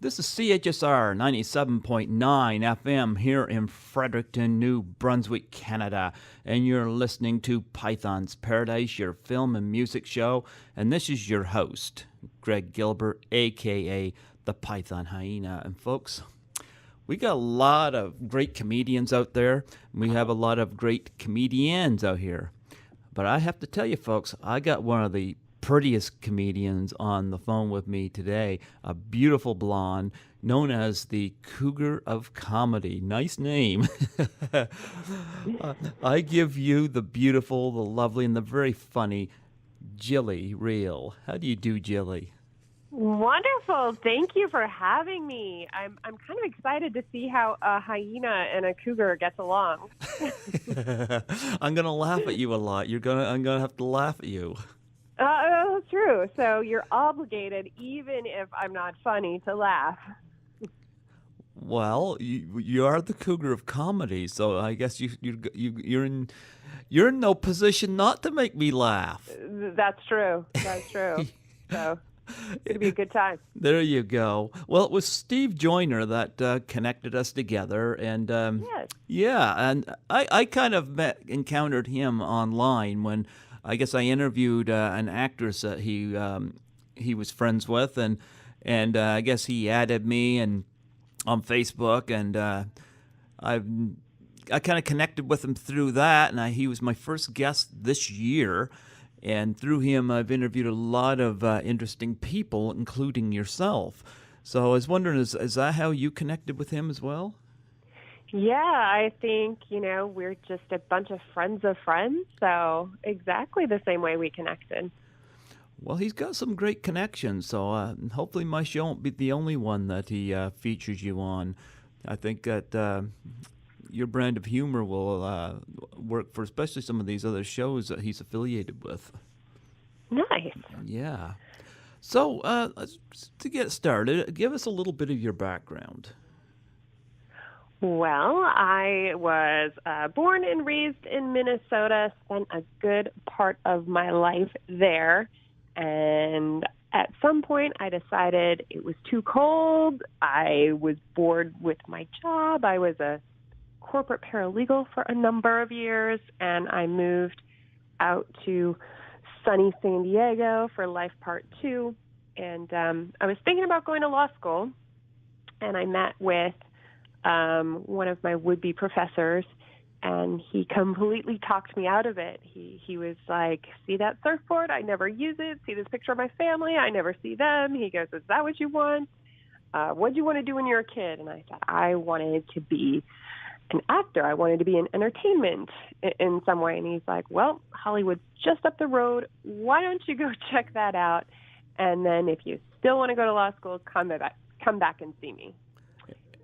This is CHSR 97.9 FM here in Fredericton, New Brunswick, Canada. And you're listening to Python's Paradise, your film and music show. And this is your host, Greg Gilbert, a.k.a. the Python Hyena. And folks, we got a lot of great comedians out there. We have a lot of great comedians out here. But I have to tell you, folks, I got one of the prettiest comedians on the phone with me today, a beautiful blonde known as the Cougar of Comedy. Nice name. I give you the beautiful, the lovely, and the very funny Jillie Reil. How do you do, Jillie? Wonderful. Thank you for having me. I'm kind of excited to see how a hyena and a cougar gets along. I'm going to laugh at you a lot. I'm going to have to laugh at you. That's true. So you're obligated, even if I'm not funny, to laugh. Well, you are the Cougar of Comedy, so I guess you're in no position not to make me laugh. That's true. So it'll be a good time. There you go. Well, it was Steve Joyner that connected us together, and Yes. yeah, and I kind of encountered him online when I guess I interviewed an actress that he was friends with, and I guess he added me and on Facebook, and I kind of connected with him through that, and he was my first guest this year, and through him I've interviewed a lot of interesting people, including yourself. So I was wondering, is that how you connected with him as well? Yeah, I think, we're just a bunch of friends, so exactly the same way we connected. Well, he's got some great connections, so hopefully my show won't be the only one that he features you on. I think that your brand of humor will work for especially some of these other shows that he's affiliated with. Nice. Yeah. So to get started, give us a little bit of your background. Well, I was born and raised in Minnesota, spent a good part of my life there, and at some point I decided it was too cold. I was bored with my job. I was a corporate paralegal for a number of years, and I moved out to sunny San Diego for Life Part 2, and I was thinking about going to law school, and I met with one of my would-be professors, and he completely talked me out of it. He was like, see that surfboard? I never use it. See this picture of my family? I never see them. He goes, is that what you want? What do you want to do when you're a kid? And I said, I wanted to be an actor. I wanted to be in entertainment in some way. And he's like, well, Hollywood's just up the road. Why don't you go check that out? And then if you still want to go to law school, come back and see me.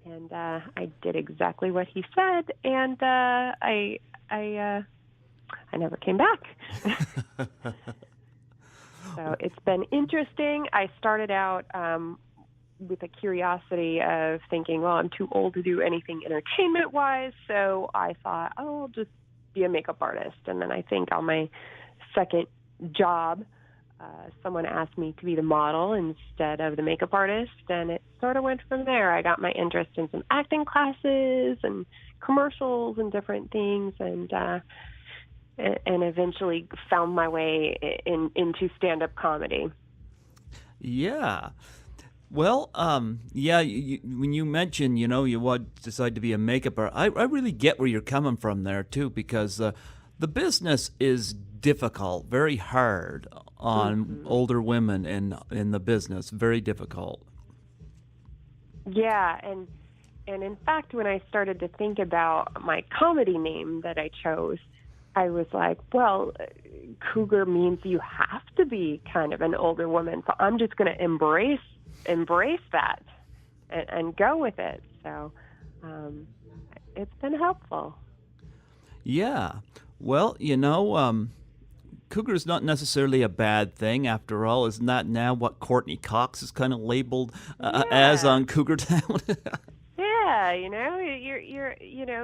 And I did exactly what he said, and I never came back. So it's been interesting. I started out with a curiosity of thinking, well, I'm too old to do anything entertainment-wise, so I thought, I'll just be a makeup artist. And then I think on my second job, someone asked me to be the model instead of the makeup artist, and it sort of went from there. I got my interest in some acting classes and commercials and different things, and eventually found my way into stand-up comedy. Yeah. Well, yeah, when you mentioned, you would decide to be a makeup artist, I really get where you're coming from there, too, because the business is difficult, very hard on older women in the business, very difficult. Yeah, and in fact, when I started to think about my comedy name that I chose, I was like, well, cougar means you have to be kind of an older woman, so I'm just going to embrace that and go with it. So it's been helpful. Yeah. Well, Cougar's not necessarily a bad thing, after all. Isn't that now what Courtney Cox is kind of labeled as on Cougar Town? Yeah, you're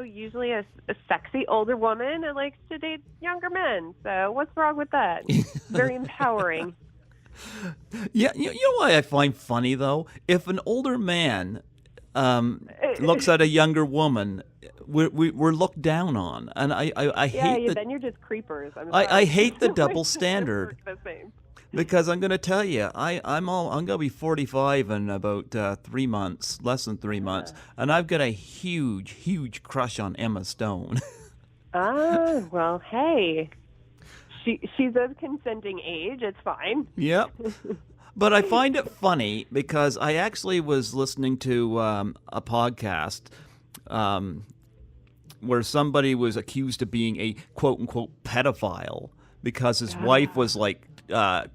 usually a sexy older woman that likes to date younger men. So what's wrong with that? Very empowering. Yeah, you know what I find funny though? If an older man looks at a younger woman, we're looked down on, and I Yeah, hate then you're just creepers. I'm I sorry. hate the Like, double it doesn't standard. work the same. Because I'm going to tell you, I'm going to be 45 in about 3 months, less than 3 months, Yeah. and I've got a huge crush on Emma Stone. Well, hey, she's of consenting age. It's fine. Yep. But I find it funny because I actually was listening to a podcast where somebody was accused of being a quote unquote pedophile because his wife was like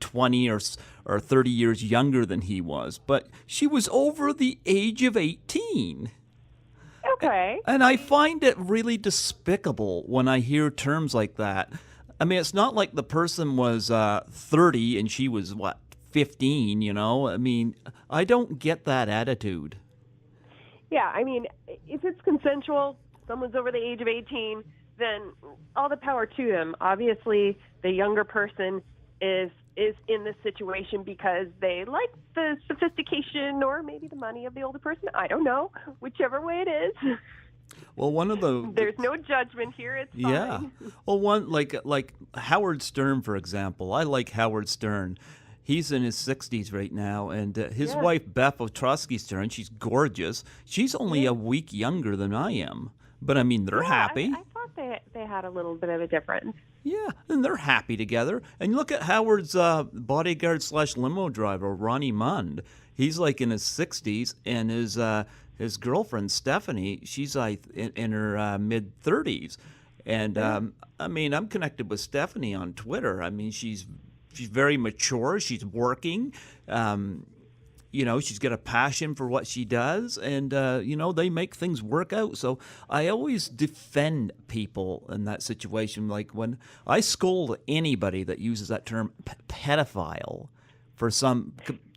20 or 30 years younger than he was, but she was over the age of 18. Okay. And I find it really despicable when I hear terms like that. I mean, it's not like the person was 30 and she was, 15, you know? I mean, I don't get that attitude. Yeah, I mean, if it's consensual, someone's over the age of 18, then all the power to them. Obviously, the younger person is in this situation because they like the sophistication or maybe the money of the older person. I don't know, whichever way it is. Well, one of the There's no judgment here. It's fine. yeah. Well, one like Howard Stern, for example. I like Howard Stern. He's in his 60s right now, and his wife Beth Ostrowski Stern, she's gorgeous. She's only a week younger than I am, but I mean they're happy. I thought they had a little bit of a difference. Yeah, and they're happy together. And look at Howard's bodyguard / limo driver, Ronnie Mund. He's like in his 60s, and his girlfriend Stephanie, she's like in her mid 30s. And I mean, I'm connected with Stephanie on Twitter. I mean, she's very mature. She's working. You know, she's got a passion for what she does, and you know, they make things work out. So I always defend people in that situation. Like when I scold anybody that uses that term pedophile for some,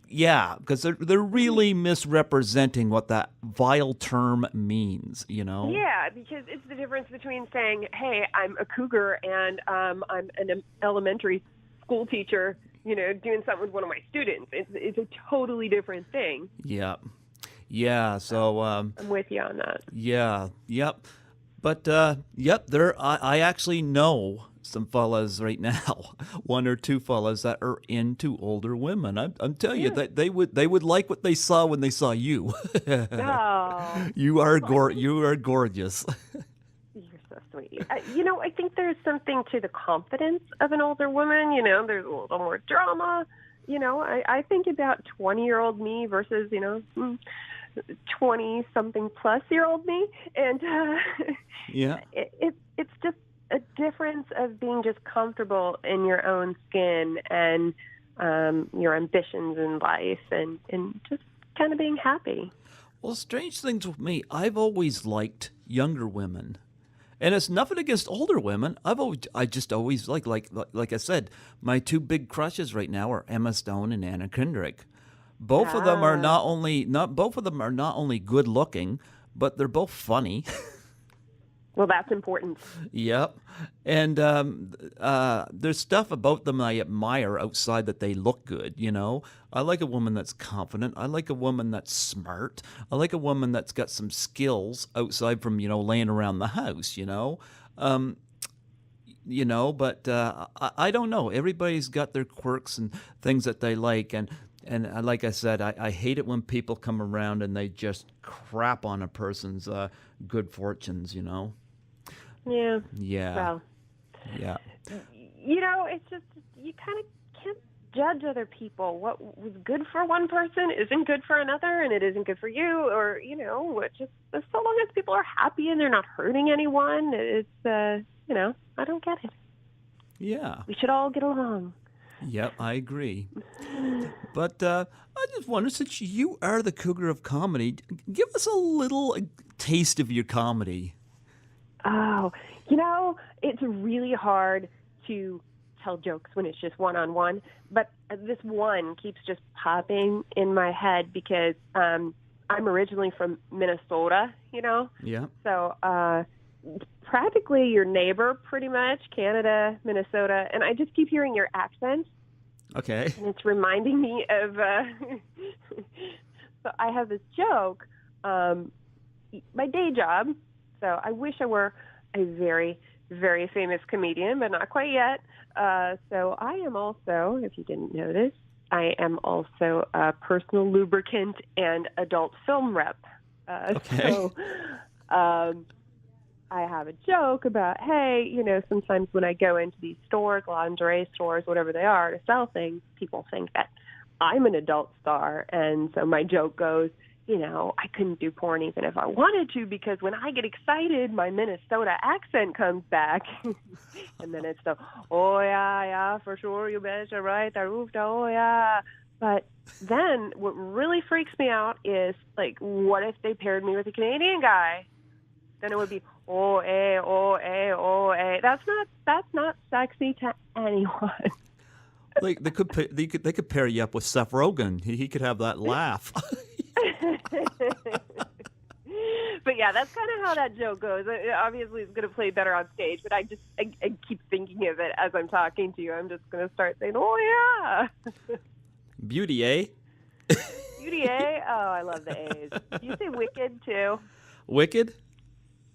yeah, because they're really misrepresenting what that vile term means. You know? Yeah, because it's the difference between saying, "Hey, I'm a cougar and I'm an elementary school teacher, you know, doing something with one of my students." It's a totally different thing. Yeah. Yeah. So I'm with you on that. yeah. Yep. But yep, I actually know some fellas right now, one or two fellas that are into older women. I'm telling you that they would like what they saw when they saw you. Oh, You are gorgeous. you're so sweet. You know, I think there's something to the confidence of an older woman. You know, there's a little more drama. You know, I think about 20-year-old me versus, you know, 20-something plus year old me, and Yeah. it's just a difference of being just comfortable in your own skin and your ambitions in life, and just kind of being happy. Well, strange things with me. I've always liked younger women. And it's nothing against older women. I just always like I said, my two big crushes right now are Emma Stone and Anna Kendrick. Both of them are not only good looking, but they're both funny. Well, that's important. Yep. And there's stuff about them I admire outside that they look good, you know? I like a woman that's confident. I like a woman that's smart. I like a woman that's got some skills outside from, you know, laying around the house, you know? You know, but I don't know. Everybody's got their quirks and things that they like. And like I said, I hate it when people come around and they just crap on a person's good fortunes, you know? Yeah. Yeah. Well, Yeah. you know, it's just, you kind of can't judge other people. What was good for one person isn't good for another, and it isn't good for you, or, you know, just so long as people are happy and they're not hurting anyone, it's, you know, I don't get it. Yeah. We should all get along. Yep, I agree. But I just wonder, since you are the Cougar of Comedy, give us a little taste of your comedy. Oh, you know, it's really hard to tell jokes when it's just one-on-one, but this one keeps just popping in my head because I'm originally from Minnesota, you know? Yeah. So practically your neighbor, pretty much, Canada, Minnesota, and I just keep hearing your accent. Okay. And it's reminding me of, so I have this joke, my day job. So I wish I were a very, very famous comedian, but not quite yet. So I am also, if you didn't notice, I am also a personal lubricant and adult film rep. Okay. So I have a joke about, hey, sometimes when I go into these stores, lingerie stores, whatever they are, to sell things, people think that I'm an adult star. And so my joke goes, I couldn't do porn even if I wanted to, because when I get excited, my Minnesota accent comes back. And then it's the, oh, yeah, for sure, you betcha, right, oh, yeah. But then what really freaks me out is, like, what if they paired me with a Canadian guy? Then it would be, oh, eh. That's not sexy to anyone. Like they could pair you up with Seth Rogen. He could have that laugh. But yeah, that's kind of how that joke goes. Obviously, it's going to play better on stage, but I keep thinking of it as I'm talking to you. I'm just going to start saying, oh, yeah. Beauty, eh? Beauty, eh? Oh, I love the A's. Do you say wicked, too? Wicked?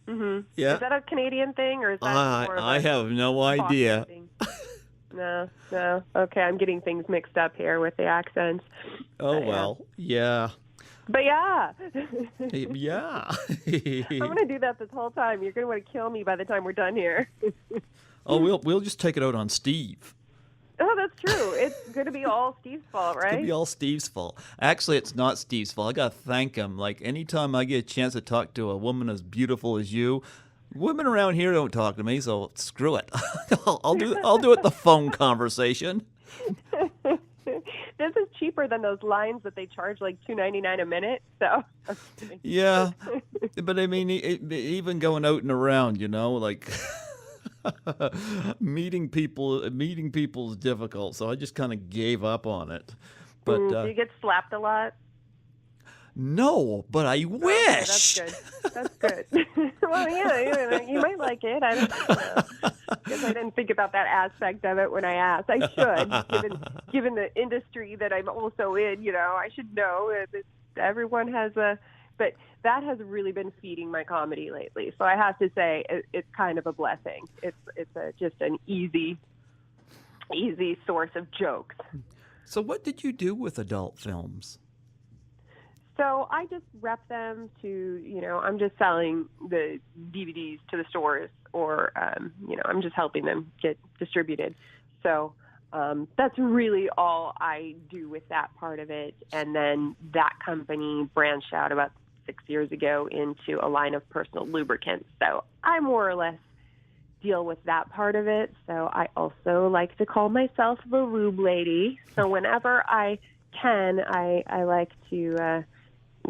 Mm-hmm. Yeah. Is that a Canadian thing, or is that more of I have no idea. thing? No. Okay, I'm getting things mixed up here with the accents. Oh, well, yeah. But yeah. Yeah. I'm going to do that this whole time. You're going to want to kill me by the time we're done here. Oh, we'll just take it out on Steve. Oh, that's true. It's going to be all Steve's fault, right? It's going to be all Steve's fault. Actually, it's not Steve's fault. I got to thank him. Like, anytime I get a chance to talk to a woman as beautiful as you, women around here don't talk to me, so screw it. I'll do it the phone conversation. This is cheaper than those lines that they charge like $2.99 a minute. So yeah, but I mean, even going out and around, like meeting people is difficult. So I just kind of gave up on it. But do you get slapped a lot? No, but I wish. Okay, that's good. Well, yeah, you might like it. I don't know. Guess I didn't think about that aspect of it when I asked. I should, given the industry that I'm also in. I should know that everyone has a. But that has really been feeding my comedy lately. So I have to say, it's kind of a blessing. It's just an easy source of jokes. So what did you do with adult films? So I just rep them to, I'm just selling the DVDs to the stores, or, I'm just helping them get distributed. So that's really all I do with that part of it. And then that company branched out about 6 years ago into a line of personal lubricants. So I more or less deal with that part of it. So I also like to call myself the lube lady. So whenever I can, I like to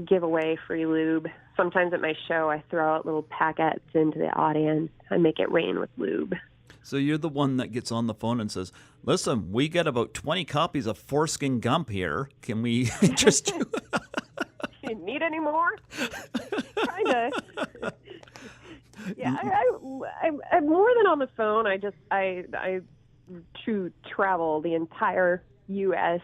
give away free lube. Sometimes at my show, I throw out little packets into the audience. I make it rain with lube. So you're the one that gets on the phone and says, listen, we got about 20 copies of Foreskin Gump here. Can we interest you? You need any more? Kind of. Yeah, I'm more than on the phone. I travel the entire U.S.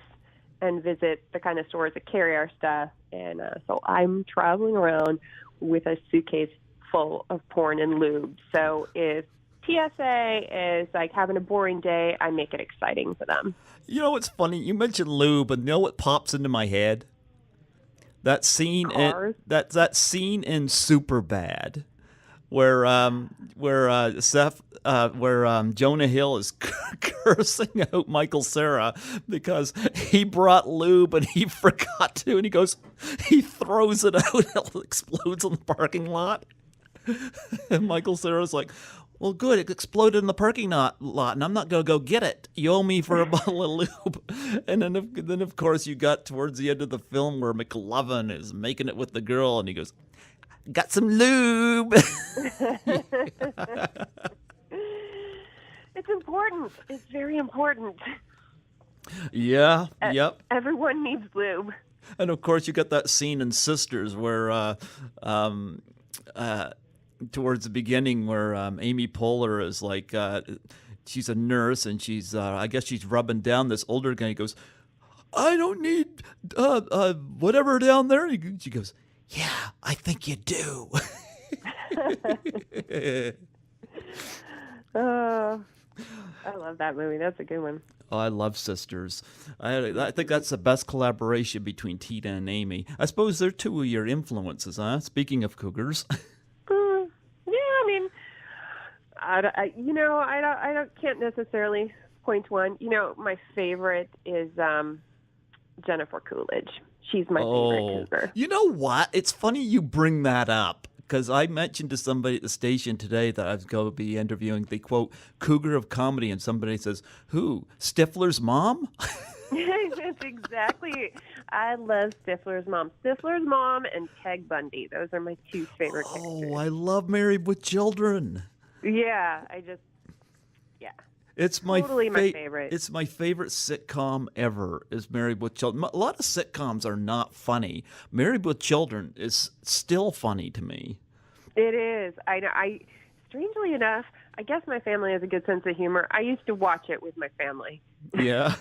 and visit the kind of stores that carry our stuff. And so I'm traveling around with a suitcase full of porn and lube. So if TSA is like having a boring day, I make it exciting for them. You know what's funny? You mentioned lube, and you know what pops into my head? That scene in that scene in Superbad, where Jonah Hill is cursing out Michael Cera because he brought lube and he forgot to, and he throws it out and it explodes in the parking lot. And Michael Cera's like, well, good, it exploded in the parking lot, and I'm not going to go get it. You owe me for a bottle of lube. And then, of course, you got towards the end of the film where McLovin is making it with the girl, and he goes, got some lube. It's important. It's very important. Yeah, yep. Everyone needs lube. And, of course, you got that scene in Sisters where towards the beginning where Amy Poehler is like she's a nurse, and I guess she's rubbing down this older guy. He goes, I don't need whatever down there. She goes, yeah, I think you do. Oh, I love that movie. That's a good one. Oh, I love Sisters. I think that's the best collaboration between Tina and Amy. I suppose they're two of your influences, huh? Speaking of Cougars. Yeah, I mean, I can't necessarily point to one. My favorite is Jennifer Coolidge. She's my favorite Cougar. You know what? It's funny you bring that up, because I mentioned to somebody at the station today that I was going to be interviewing the, quote, Cougar of Comedy, and somebody says, who? Stifler's mom? That's exactly. I love Stifler's mom. Stifler's mom and Peg Bundy. Those are my two favorite characters. Oh, I love Married with Children. Yeah, It's my totally my favorite. It's my favorite sitcom ever. Is Married with Children. A lot of sitcoms are not funny. Married with Children is still funny to me. It is. I know. Strangely enough, I guess my family has a good sense of humor. I used to watch it with my family. Yeah.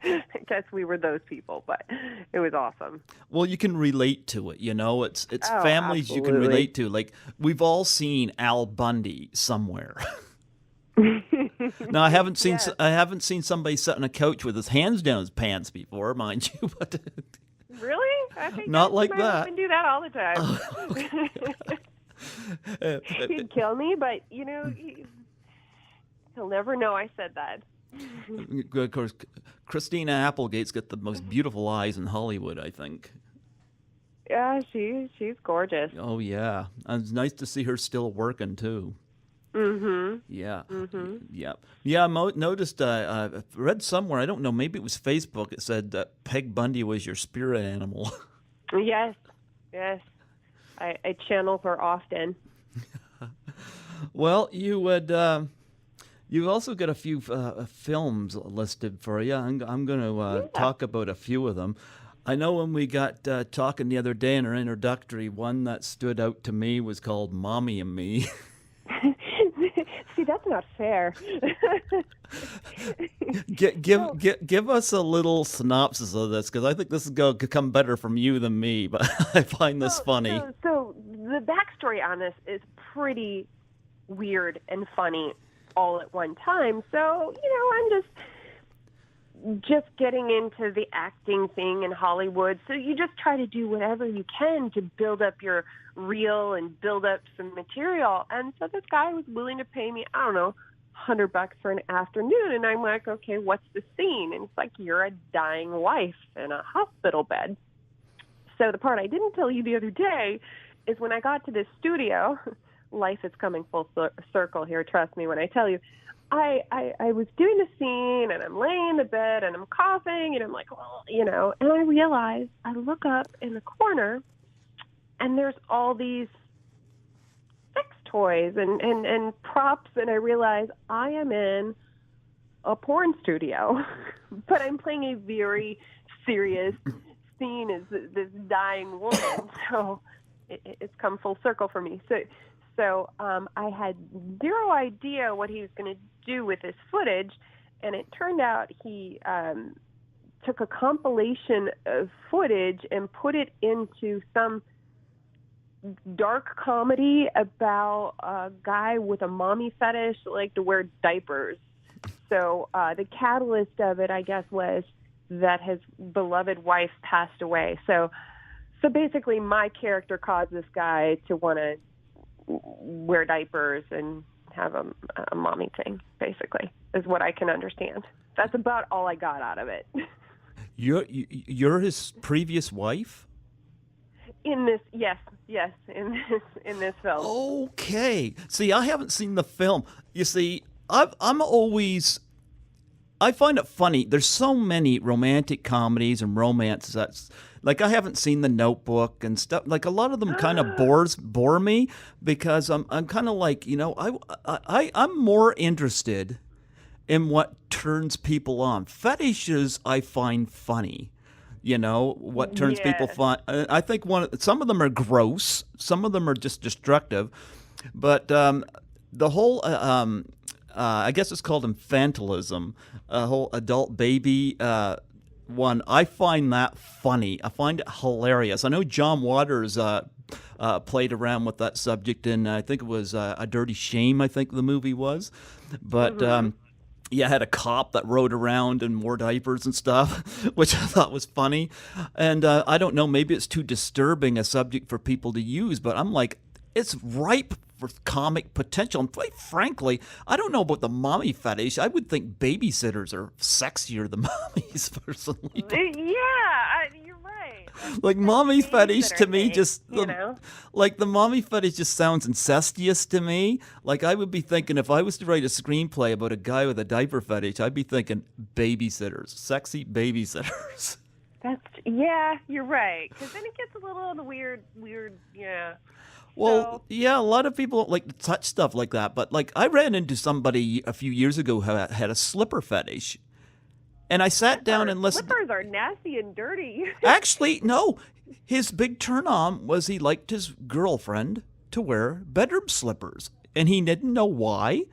I guess we were those people, but it was awesome. Well, you can relate to it. It's Oh, families absolutely. you can relate to. Like, we've all seen Al Bundy somewhere. Now, I haven't seen Yes. I haven't seen somebody sit on a couch with his hands down his pants before, mind you, but Really? I think Not like my that. husband do that all the time. He'd kill me, but he'll never know I said that. of course, Christina Applegate's got the most beautiful eyes in Hollywood, I think. Yeah, she's gorgeous. Oh yeah, and it's nice to see her still working too. Mm-hmm. Yeah. Mm-hmm. Yeah. I noticed. I read somewhere. I don't know. Maybe it was Facebook. It said that Peg Bundy was your spirit animal. Yes. I channel her often. Well, you would. You've also got a few films listed for you. I'm going to talk about a few of them. I know when we got talking the other day in our introductory, one that stood out to me was called Mommy and Me. See, that's not fair. Give us a little synopsis of this, because I think this is going to come better from you than me, but I find this funny. So the backstory on this is pretty weird and funny all at one time. So, I'm just getting into the acting thing in Hollywood. So you just try to do whatever you can to build up your reel and build up some material. And so this guy was willing to pay me, I don't know, $100 for an afternoon. And I'm like, okay, what's the scene? And it's like, you're a dying wife in a hospital bed. So the part I didn't tell you the other day is when I got to this studio, life is coming full circle here, trust me when I tell you, I was doing the scene, and I'm laying in the bed, and I'm coughing, and I'm like, well, and I realize, I look up in the corner, and there's all these sex toys and props, and I realize I am in a porn studio, but I'm playing a very serious scene as this dying woman, so it's come full circle for me. So I had zero idea what he was going to do with this footage, and it turned out he took a compilation of footage and put it into some dark comedy about a guy with a mommy fetish, like to wear diapers. So the catalyst of it, I guess, was that his beloved wife passed away. So basically my character caused this guy to want to wear diapers and have a mommy thing, basically, is what I can understand. That's about all I got out of it. You're his previous wife? In this, yes, in this film. Okay. See, I haven't seen the film. You see, I find it funny. There's so many romantic comedies and romances that's like, I haven't seen The Notebook and stuff. Like, a lot of them kind of bore me, because I'm kind of like, I'm more interested in what turns people on. Fetishes I find funny. What turns people fun. I think some of them are gross, some of them are just destructive, but the whole I guess it's called infantilism, a whole adult baby one. I find that funny. I find it hilarious. I know John Waters played around with that subject in, I think it was A Dirty Shame, I think the movie was. But yeah, had a cop that rode around and wore diapers and stuff, which I thought was funny. And I don't know, maybe it's too disturbing a subject for people to use, but I'm like, it's ripe for comic potential. And quite frankly, I don't know about the mommy fetish. I would think babysitters are sexier than mommies, personally. You're right. Like, mommy fetish to me just, like, the mommy fetish just sounds incestuous to me. Like, I would be thinking, if I was to write a screenplay about a guy with a diaper fetish, I'd be thinking babysitters, sexy babysitters. You're right. Because then it gets a little on the weird, yeah. Well, yeah, a lot of people don't like to touch stuff like that. But, like, I ran into somebody a few years ago who had a slipper fetish. And I sat down and listened. Slippers are nasty and dirty. Actually, no. His big turn-on was he liked his girlfriend to wear bedroom slippers. And he didn't know why.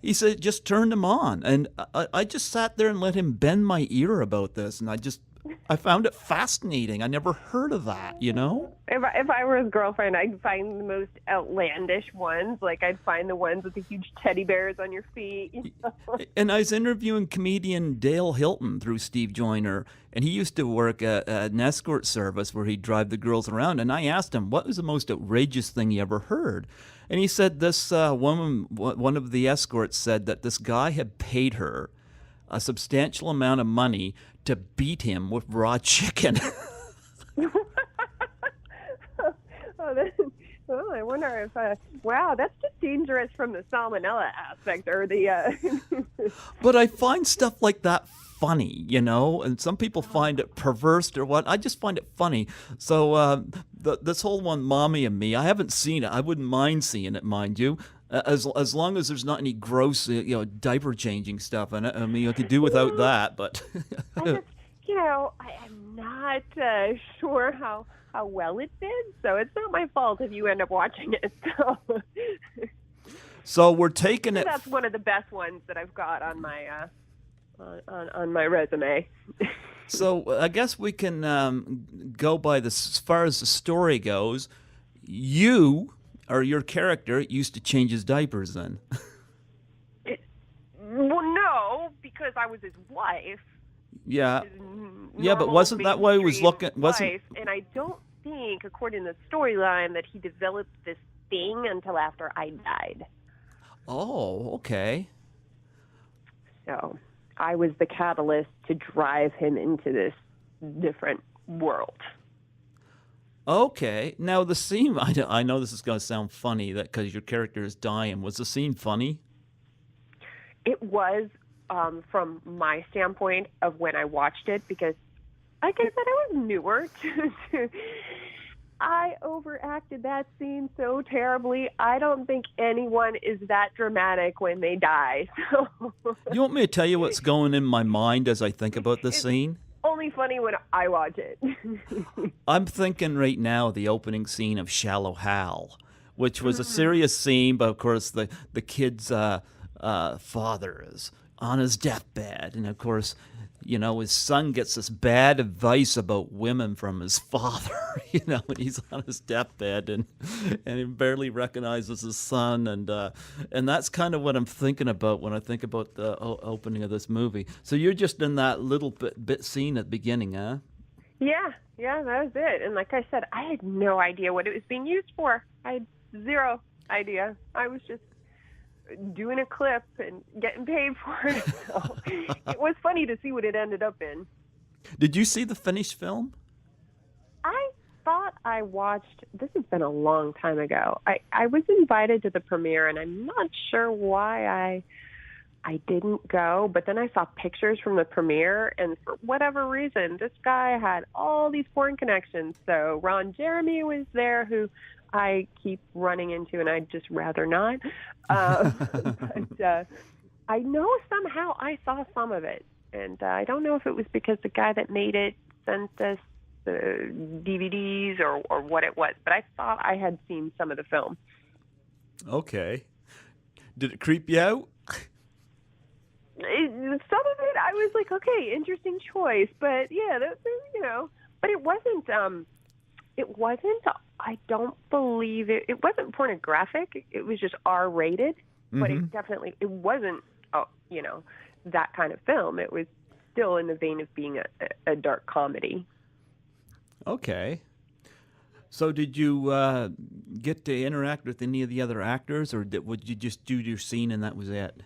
He said it just turned him on. And I just sat there and let him bend my ear about this. And I found it fascinating. I never heard of that, you know? If I were his girlfriend, I'd find the most outlandish ones. Like, I'd find the ones with the huge teddy bears on your feet. You know? And I was interviewing comedian Dale Hilton through Steve Joyner, and he used to work at an escort service where he'd drive the girls around. And I asked him, what was the most outrageous thing he ever heard? And he said this woman, one of the escorts said that this guy had paid her a substantial amount of money to beat him with raw chicken. I wonder if, wow, that's just dangerous from the salmonella aspect, or the... But I find stuff like that funny, you know, and some people find it perverse or what. I just find it funny. So this whole one, Mommy and Me, I haven't seen it. I wouldn't mind seeing it, mind you. As long as there's not any gross, diaper changing stuff in it. I mean, I could do without that, but I'm not sure how well it did, so it's not my fault if you end up watching it. So we're taking it. That's one of the best ones that I've got on my on my resume. So I guess we can go by this as far as the story goes. You, or your character, used to change his diapers then. Well, no, because I was his wife. Yeah. Yeah, but wasn't that why he was looking? And I don't think, according to the storyline, that he developed this thing until after I died. Oh, okay. So I was the catalyst to drive him into this different world. Okay. Now the scene, I know this is going to sound funny that because your character is dying. Was the scene funny? It was, from my standpoint of when I watched it, because, like I said, I was newer to I overacted that scene so terribly. I don't think anyone is that dramatic when they die. So. You want me to tell you what's going in my mind as I think about this scene? Only funny when I watch it. I'm thinking right now the opening scene of Shallow Hal, which was a serious scene, but of course the kid's father is on his deathbed, and of course, his son gets this bad advice about women from his father, and he's on his deathbed, and he barely recognizes his son, and that's kind of what I'm thinking about when I think about the opening of this movie. So you're just in that little bit scene at the beginning, huh? Yeah, that was it. And like I said, I had no idea what it was being used for. I had zero idea. I was just doing a clip and getting paid for it. So it was funny to see what it ended up in. Did you see the finished film? I thought I watched, this has been a long time ago. I was invited to the premiere, and I'm not sure why I didn't go, but then I saw pictures from the premiere, and for whatever reason, this guy had all these foreign connections. So Ron Jeremy was there, who I keep running into, and I'd just rather not. But I know somehow I saw some of it, and I don't know if it was because the guy that made it sent us the DVDs or what it was, but I thought I had seen some of the film. Okay. Did it creep you out? some of it, I was like, okay, interesting choice, but yeah, but it wasn't. I don't believe it. It wasn't pornographic. It was just R-rated, but it wasn't. That kind of film. It was still in the vein of being a dark comedy. Okay. So did you get to interact with any of the other actors, or would you just do your scene and that was it?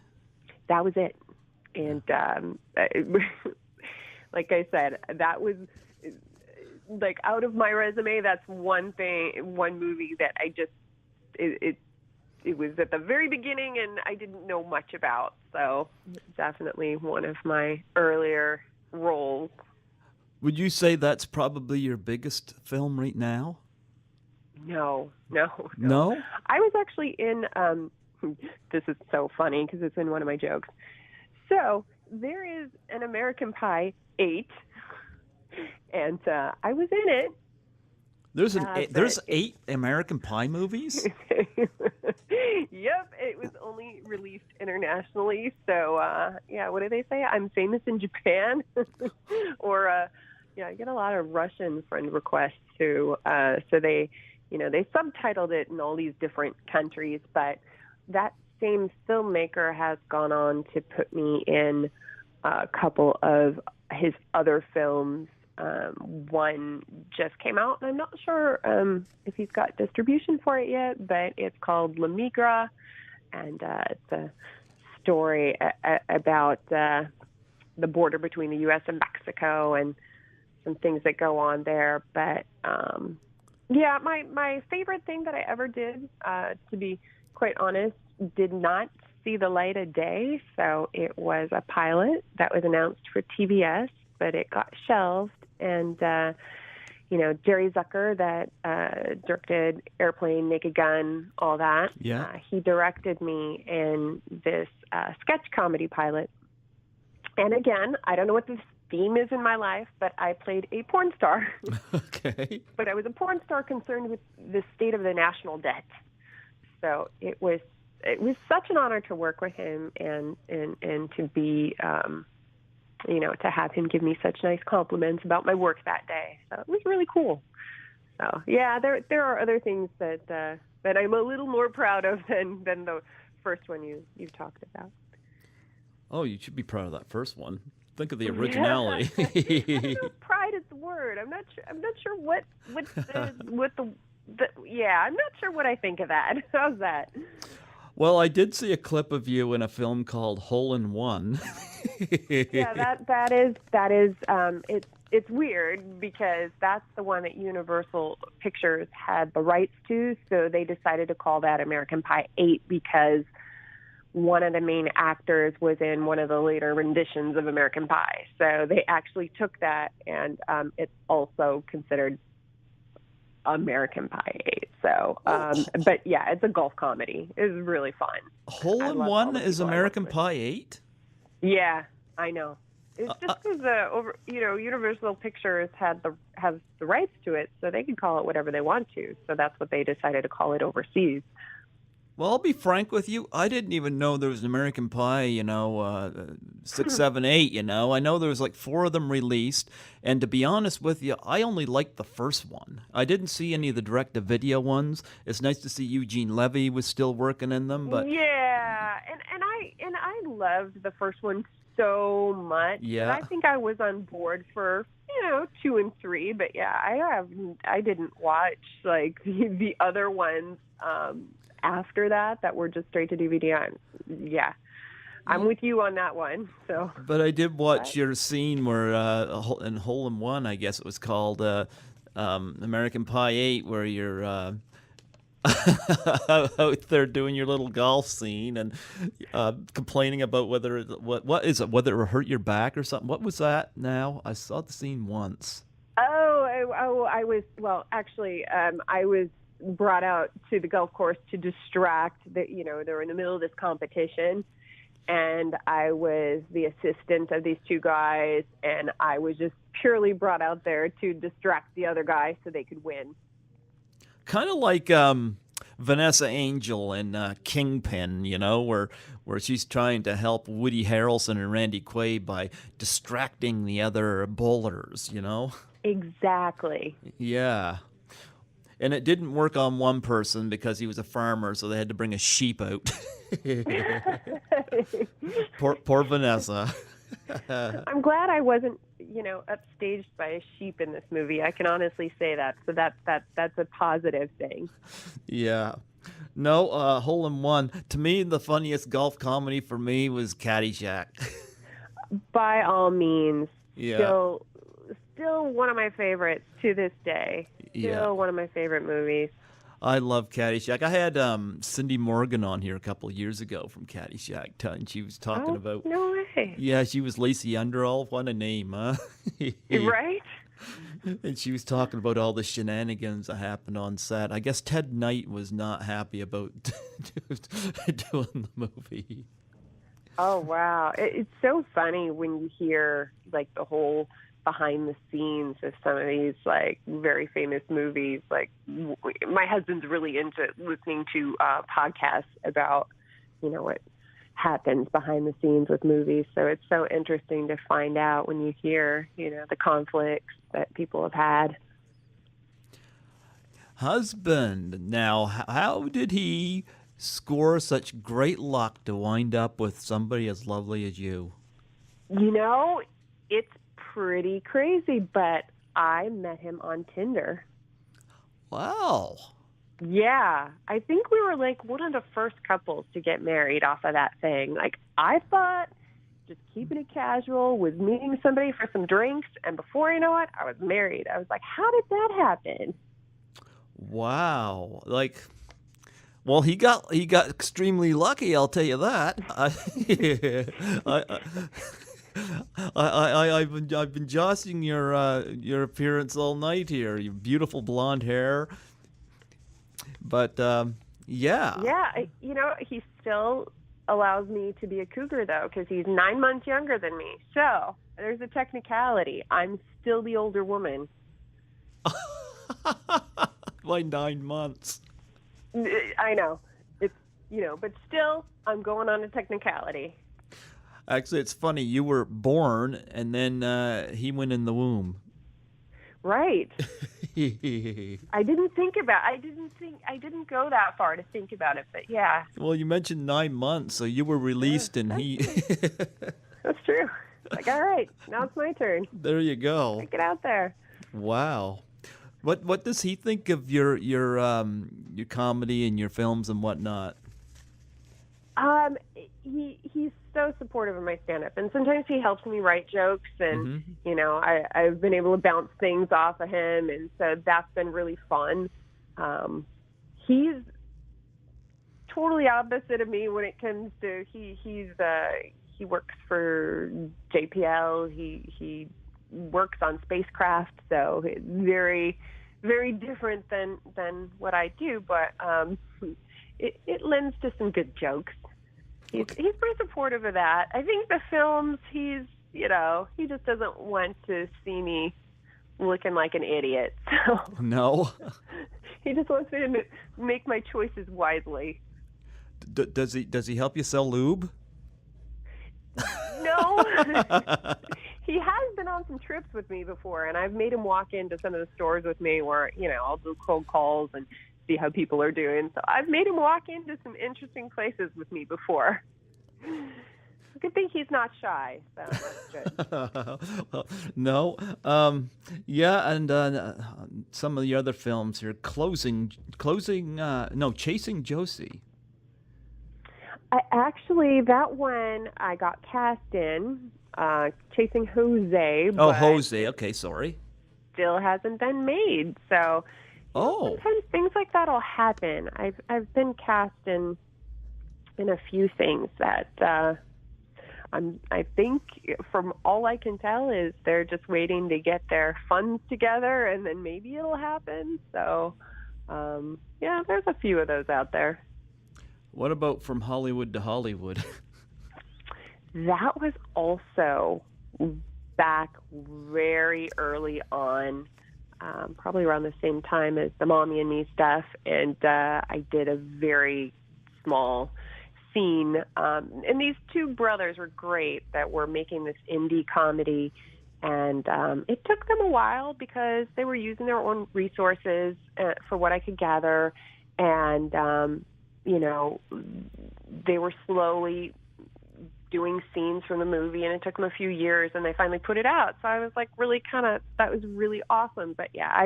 That was it. And like I said, that was like out of my resume. That's one movie that I just it was at the very beginning and I didn't know much about. So definitely one of my earlier roles. Would you say that's probably your biggest film right now? No. No? I was actually in, this is so funny because it's in one of my jokes. So there is an American Pie 8, and I was in it. There's 8 American Pie movies? Yep, it was only released internationally. So, what do they say? I'm famous in Japan? Or, I get a lot of Russian friend requests too. So they subtitled it in all these different countries, but that same filmmaker has gone on to put me in a couple of his other films. One just came out, and I'm not sure if he's got distribution for it yet, but it's called La Migra, and it's a story about the border between the U.S. and Mexico and some things that go on there. But, my favorite thing that I ever did, to be quite honest, did not see the light of day. So it was a pilot that was announced for TBS, but it got shelved. And, Jerry Zucker that directed Airplane, Naked Gun, all that. Yeah. He directed me in this sketch comedy pilot. And again, I don't know what this theme is in my life, but I played a porn star. Okay. But I was a porn star concerned with the state of the national debt. So it was such an honor to work with him and to be, to have him give me such nice compliments about my work that day. So it was really cool. So yeah, there are other things that I'm a little more proud of than the first one you talked about. Oh, you should be proud of that first one. Think of the originality. I don't know if pride is the word. I'm not sure what I'm not sure what I think of that. How's that? Well, I did see a clip of you in a film called Hole in One. Yeah, that is it's weird because that's the one that Universal Pictures had the rights to, so they decided to call that American Pie 8 because one of the main actors was in one of the later renditions of American Pie. So they actually took that, and it's also considered American Pie 8. So, but yeah, it's a golf comedy. It's really fun. Hole in One is American Pie 8? Yeah, I know. It's just because Universal Pictures has the rights to it, so they can call it whatever they want to. So that's what they decided to call it overseas. Well, I'll be frank with you. I didn't even know there was an American Pie, 6, 7, 8, I know there was like 4 of them released. And to be honest with you, I only liked the first one. I didn't see any of the direct-to-video ones. It's nice to see Eugene Levy was still working in them. But yeah, and I loved the first one so much. Yeah. I think I was on board for 2 and 3. But yeah, I didn't watch like the other ones. After that were just straight to DVD. I'm with you on that one. So, but I did watch your scene where in Hole in One, I guess it was called American Pie 8, where you're out there doing your little golf scene and complaining about whether it hurt your back or something. What was that? Now I saw the scene once. I was brought out to the golf course to distract they were in the middle of this competition, and I was the assistant of these 2 guys, and I was just purely brought out there to distract the other guy so they could win. Kind of like Vanessa Angel in Kingpin, where where she's trying to help Woody Harrelson and Randy Quaid by distracting the other bowlers, you know? Exactly. Yeah. And it didn't work on one person because he was a farmer, so they had to bring a sheep out. Poor Vanessa. I'm glad I wasn't, upstaged by a sheep in this movie. I can honestly say that. So that's a positive thing. Yeah. No, Hole in One. To me, the funniest golf comedy for me was Caddyshack. By all means. Yeah. Still one of my favorites to this day. Still one of my favorite movies. I love Caddyshack. I had Cindy Morgan on here a couple of years ago from Caddyshack, and she was talking about... No way. Yeah, she was Lacey Underall. What a name, huh? Right? And she was talking about all the shenanigans that happened on set. I guess Ted Knight was not happy about doing the movie. Oh, wow. It's so funny when you hear, like, the whole behind the scenes of some of these, like, very famous movies. Like, my husband's really into listening to podcasts about, what happens behind the scenes with movies. So it's so interesting to find out when you hear, the conflicts that people have had. Husband, now, how did he score such great luck to wind up with somebody as lovely as you? It's pretty crazy, but I met him on Tinder. Wow. Yeah, I think we were like one of the first couples to get married off of that thing. Like, I thought just keeping it casual was meeting somebody for some drinks, and before you know it, I was married. I was like, how did that happen? Wow. Well, he got extremely lucky, I'll tell you that. I've been jossing your appearance all night here. Your beautiful blonde hair. But yeah. Yeah, he still allows me to be a cougar though, because he's 9 months younger than me. So there's a technicality. I'm still the older woman. By 9 months. I know. It's but still, I'm going on a technicality. Actually, it's funny. You were born, and then he went in the womb. Right. I didn't go that far to think about it, but yeah. Well, you mentioned 9 months, so you were released, and he. That's true. Like, all right, now it's my turn. There you go. Get out there. Wow. What does he think of your comedy and your films and whatnot? He's so supportive of my stand-up, and sometimes he helps me write jokes, and I've been able to bounce things off of him, and so that's been really fun. He's totally opposite of me when it comes to he works for JPL. He works on spacecraft, so it's very, very different than what I do, but it lends to some good jokes. He's pretty supportive of that. I think the films, he just doesn't want to see me looking like an idiot. So no. He just wants me to make my choices wisely. Does he help you sell lube? No. He has been on some trips with me before, and I've made him walk into some of the stores with me where, I'll do cold calls and see how people are doing. So I've made him walk into some interesting places with me before. Good thing he's not shy, so that's good. No. Yeah, and some of the other films here, Chasing Josie. That one I got cast in, Chasing Jose. Oh, Jose. Okay, sorry. Still hasn't been made, so sometimes things like that will happen. I've been cast in a few things that I think from all I can tell is they're just waiting to get their funds together, and then maybe it'll happen. So yeah, there's a few of those out there. What about From Hollywood to Hollywood? That was also back very early on, probably around the same time as the Mommy and Me stuff, and I did a very small scene. And these two brothers were great that were making this indie comedy. And it took them a while because they were using their own resources for what I could gather. And, they were slowly doing scenes from the movie, and it took them a few years, and they finally put it out. So I was like that was really awesome. But yeah, I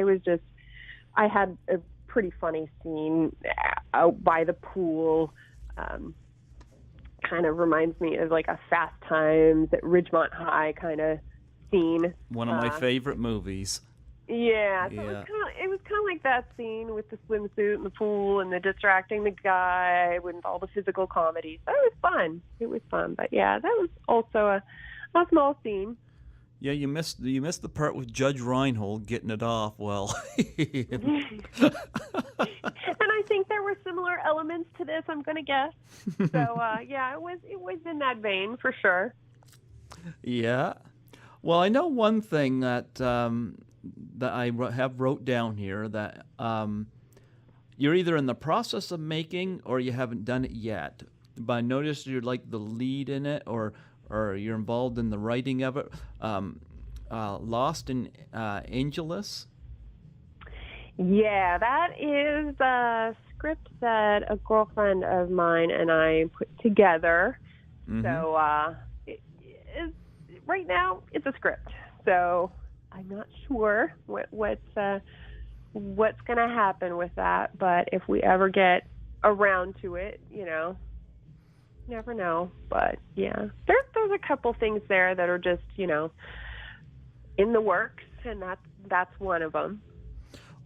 had a pretty funny scene out by the pool. Kind of reminds me of like a Fast Times at Ridgemont High kind of scene. One of my favorite movies. Yeah, so it was kind of like that scene with the swimsuit and the pool and the distracting the guy with all the physical comedy. So it was fun. But yeah, that was also a small scene. Yeah, you missed the part with Judge Reinhold getting it off well. And I think there were similar elements to this, I'm going to guess. So yeah, it was in that vein for sure. Yeah. Well, I know one thing that I have wrote down here, that you're either in the process of making or you haven't done it yet. But I noticed you're like the lead in it, or you're involved in the writing of it. Lost in Angeles. Yeah, that is a script that a girlfriend of mine and I put together. Mm-hmm. So right now it's a script. So I'm not sure what's going to happen with that, but if we ever get around to it, never know. But yeah, there's a couple things there that are just, in the works, and that's one of them.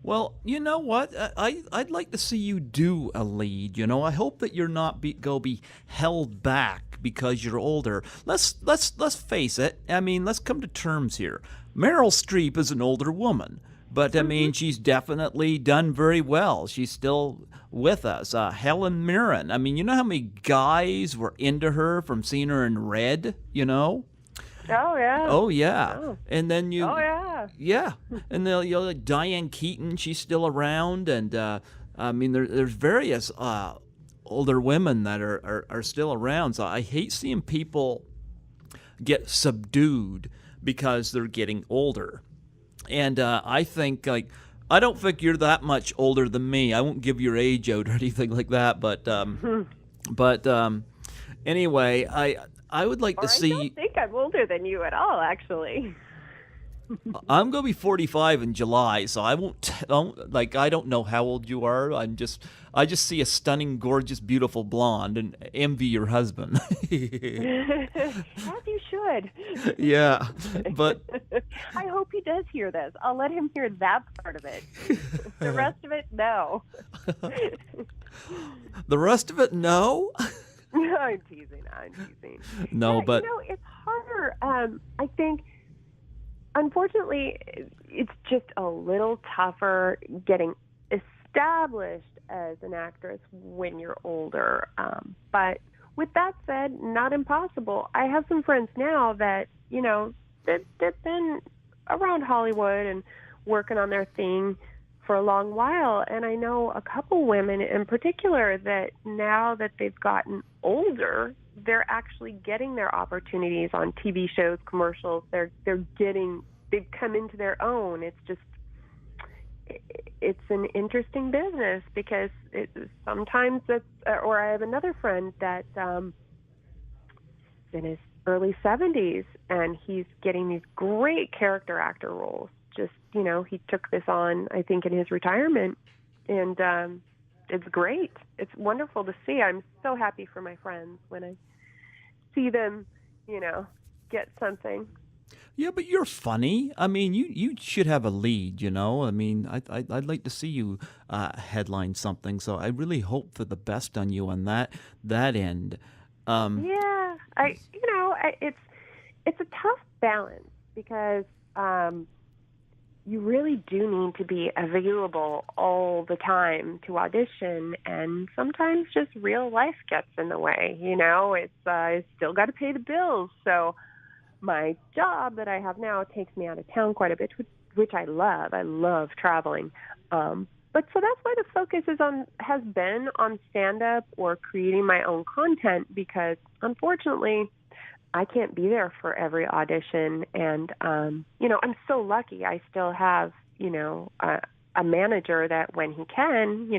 Well, you know what? I'd like to see you do a lead. I hope that you're not be held back because you're older. Let's face it. I mean, let's come to terms here. Meryl Streep is an older woman, but I mean, she's definitely done very well. She's still with us. Helen Mirren. I mean, you know how many guys were into her from seeing her in Red? Oh yeah. Oh yeah. Oh. And then you. Oh yeah. Yeah. And then like Diane Keaton, she's still around, and I mean there's various older women that are still around. So I hate seeing people get subdued because they're getting older. And I think I don't think you're that much older than me. I won't give your age out or anything like that. But anyway, I would like to see. I don't think I'm older than you at all, actually. I'm going to be 45 in July, so I I don't know how old you are. I just see a stunning, gorgeous, beautiful blonde and envy your husband. As you should. Yeah, but I hope he does hear this. I'll let him hear that part of it. The rest of it, no. The rest of it, no? I'm teasing. No, yeah, but it's harder. I think, unfortunately, it's just a little tougher getting established as an actress when you're older. But with that said, not impossible. I have some friends now that they've been around Hollywood and working on their thing for a long while, and I know a couple women in particular that now that they've gotten older, they're actually getting their opportunities on TV shows, commercials. They've come into their own. It's an interesting business because sometimes or I have another friend that in his early 70s, and he's getting these great character actor roles. Just, he took this on, I think, in his retirement, and it's great. It's wonderful to see. I'm so happy for my friends when I see them, get something. Yeah, but you're funny. I mean, you should have a lead, I mean, I'd like to see you headline something, so I really hope for the best on you on that end. Yeah, it's a tough balance because you really do need to be available all the time to audition, and sometimes just real life gets in the way. It's still got to pay the bills. So my job that I have now takes me out of town quite a bit, which I love. I love traveling. But but so that's why the focus has been on stand-up or creating my own content, because unfortunately I can't be there for every audition. And, I'm so lucky I still have, a manager that when he can,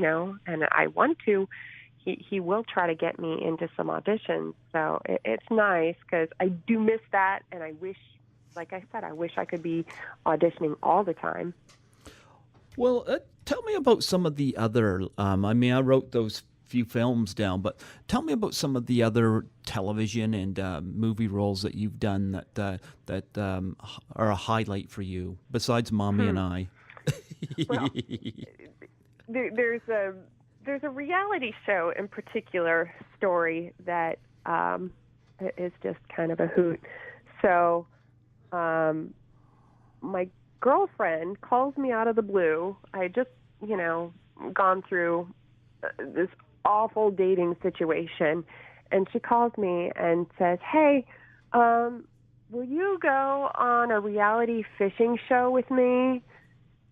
and I want to, he will try to get me into some auditions. So it's nice because I do miss that. And I wish, like I said, I wish I could be auditioning all the time. Well, tell me about some of the other, I wrote those few films down, but tell me about some of the other television and movie roles that you've done that are a highlight for you, besides Mommy and I. Well, there's a reality show in particular story that is just kind of a hoot. So my girlfriend calls me out of the blue. I had just, gone through this awful dating situation, and she calls me and says, "Hey, will you go on a reality fishing show with me?"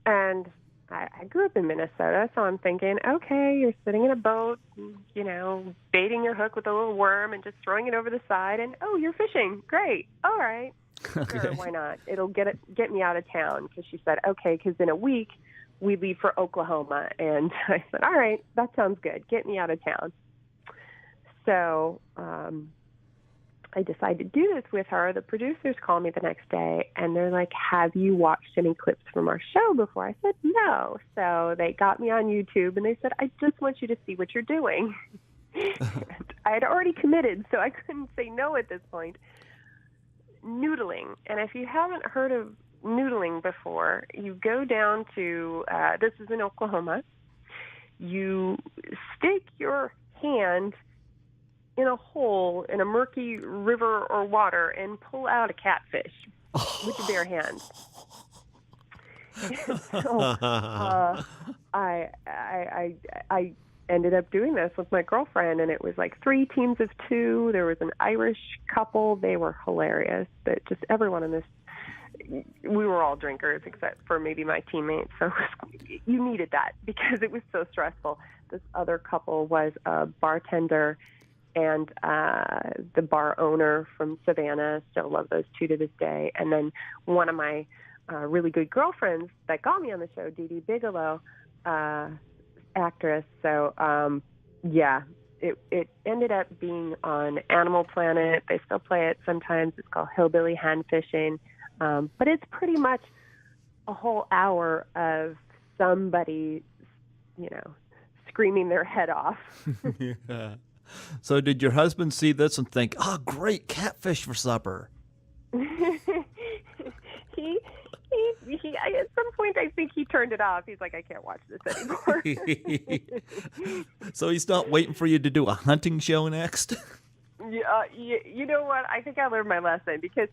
And I grew up in Minnesota, so I'm thinking, okay, you're sitting in a boat, baiting your hook with a little worm and just throwing it over the side, and, oh, you're fishing. Great. All right. Okay. Sure, why not? It'll get me out of town, because she said, okay, because in a week we leave for Oklahoma. And I said, all right, that sounds good. Get me out of town. So I decided to do this with her. The producers call me the next day, and they're like, have you watched any clips from our show before? I said, no. So they got me on YouTube, and they said, I just want you to see what you're doing. I had already committed, so I couldn't say no at this point. Noodling. And if you haven't heard of noodling before, you go down to, this is in Oklahoma, you stick your hand in a hole in a murky river or water and pull out a catfish with your bare hands. So I ended up doing this with my girlfriend, and it was like 3 teams of 2. There was an Irish couple. They were hilarious. But just everyone in this, we were all drinkers except for maybe my teammates. So you needed that because it was so stressful. This other couple was a bartender and the bar owner from Savannah. Still love those two to this day. And then one of my really good girlfriends that got me on the show, Dee Dee Bigelow, actress. So, it ended up being on Animal Planet. They still play it sometimes. It's called Hillbilly Hen Fishing. But it's pretty much a whole hour of somebody, screaming their head off. Yeah. So did your husband see this and think, oh, great, catfish for supper? He at some point, I think he turned it off. He's like, I can't watch this anymore. So he's not waiting for you to do a hunting show next? You know what? I think I learned my lesson because,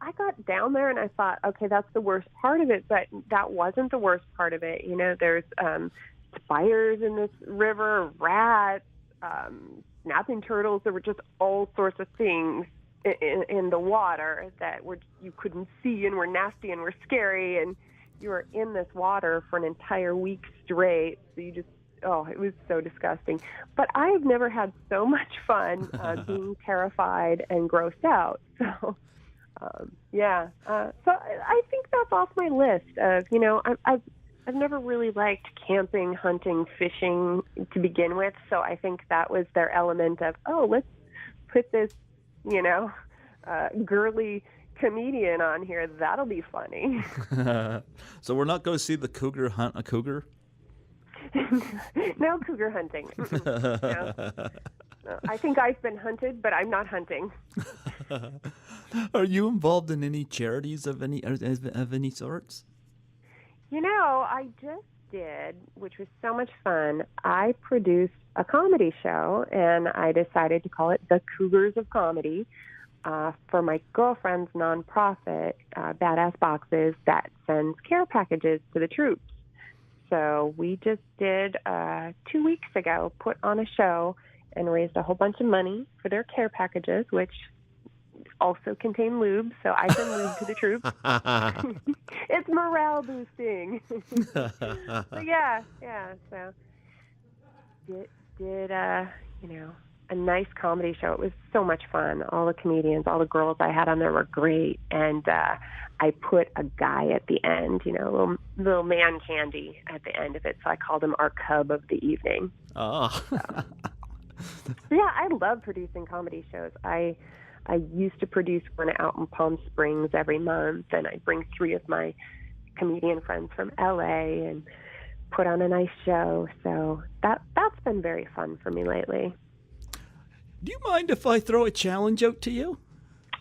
I got down there and I thought, okay, that's the worst part of it, but that wasn't the worst part of it. There's spiders in this river, rats, snapping turtles. There were just all sorts of things in the water that you couldn't see and were nasty and were scary, and you were in this water for an entire week straight. So you just, it was so disgusting. But I've never had so much fun being terrified and grossed out. So, so I think that's off my list of, I've never really liked camping, hunting, fishing to begin with. So I think that was their element of, let's put this, girly comedian on here. That'll be funny. So we're not going to see the cougar hunt a cougar? No cougar hunting. No. I think I've been hunted, but I'm not hunting. Are you involved in any charities of any sorts? I just did, which was so much fun. I produced a comedy show, and I decided to call it the Cougars of Comedy for my girlfriend's nonprofit, Badass Boxes, that sends care packages to the troops. So we just did 2 weeks ago, put on a show and raised a whole bunch of money for their care packages, which also contain lube, so I send lube to the troops. It's morale boosting. But yeah. So did a nice comedy show. It was so much fun. All the comedians, all the girls I had on there were great, and I put a guy at the end, little man candy at the end of it. So I called him our cub of the evening. Oh. Yeah, I love producing comedy shows. I used to produce one out in Palm Springs every month, and I bring 3 of my comedian friends from LA and put on a nice show. So that's been very fun for me lately. Do you mind if I throw a challenge out to you?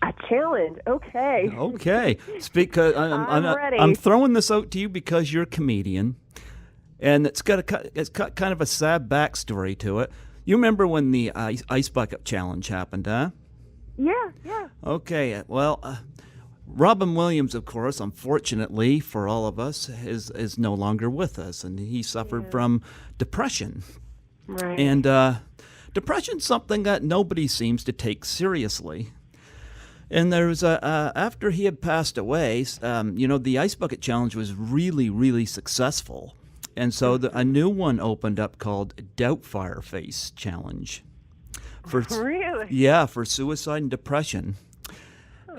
A challenge, okay. Okay. I'm ready. I'm throwing this out to you because you're a comedian, and it's got kind of a sad backstory to it. You remember when the Ice Bucket Challenge happened, huh? Yeah. Okay, well, Robin Williams, of course, unfortunately for all of us, is no longer with us, and he suffered from depression. Right. And depression's something that nobody seems to take seriously. And there was after he had passed away, the Ice Bucket Challenge was really, really successful. And so a new one opened up called Doubtfire Face Challenge. Really? Yeah, for suicide and depression.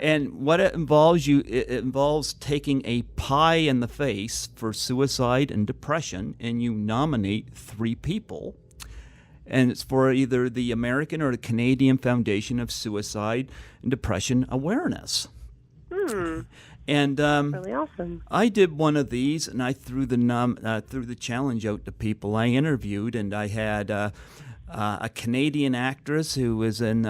And what it involves taking a pie in the face for suicide and depression, and you nominate 3 people. And it's for either the American or the Canadian Foundation of Suicide and Depression Awareness. And really awesome. I did one of these, and I threw the challenge out to people I interviewed, and I had a Canadian actress who was in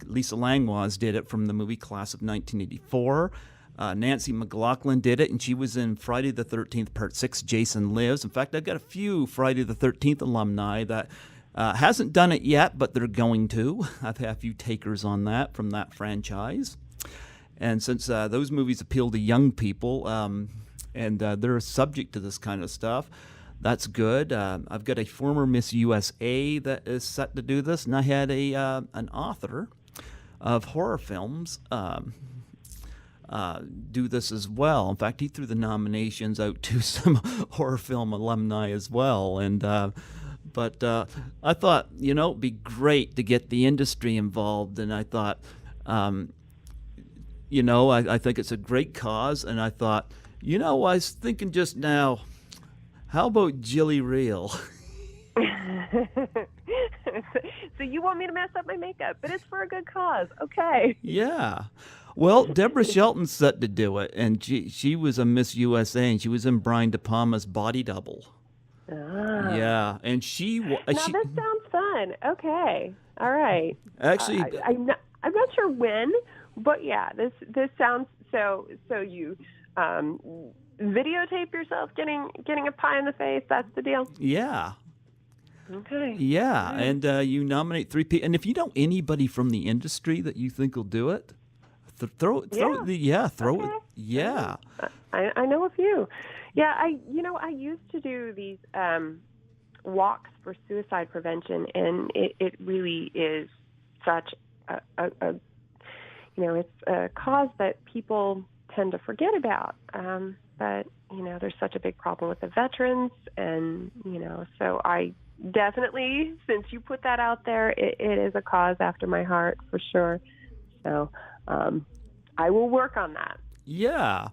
Lisa Langlois did it from the movie Class of 1984. Nancy McLaughlin did it, and she was in Friday the 13th Part 6, Jason Lives. In fact, I've got a few Friday the 13th alumni that hasn't done it yet, but they're going to. I've had a few takers on that from that franchise. And since those movies appeal to young people and they're subject to this kind of stuff, that's good. I've got a former Miss USA that is set to do this, and I had an author of horror films do this as well. In fact, he threw the nominations out to some horror film alumni as well. And but I thought, it'd be great to get the industry involved, and I thought, I think it's a great cause, and I thought, I was thinking just now, how about Jillie Reil? So you want me to mess up my makeup, but it's for a good cause. Okay. Yeah. Well, Deborah Shelton's set to do it, and she was a Miss USA, and she was in Brian De Palma's Body Double. Ah. Yeah, and this sounds fun. Okay. All right. Actually, I'm not sure when, but yeah, this sounds so you videotape yourself getting a pie in the face. That's the deal. Yeah. Okay. Yeah, and you nominate 3 people, and if you know anybody from the industry that you think will do it, throw it. Yeah. I know a few. Yeah, I used to do these walks for suicide prevention, and it really is such a it's a cause that people tend to forget about. But there's such a big problem with the veterans, and so I definitely, since you put that out there, it is a cause after my heart for sure. So I will work on that. Yeah.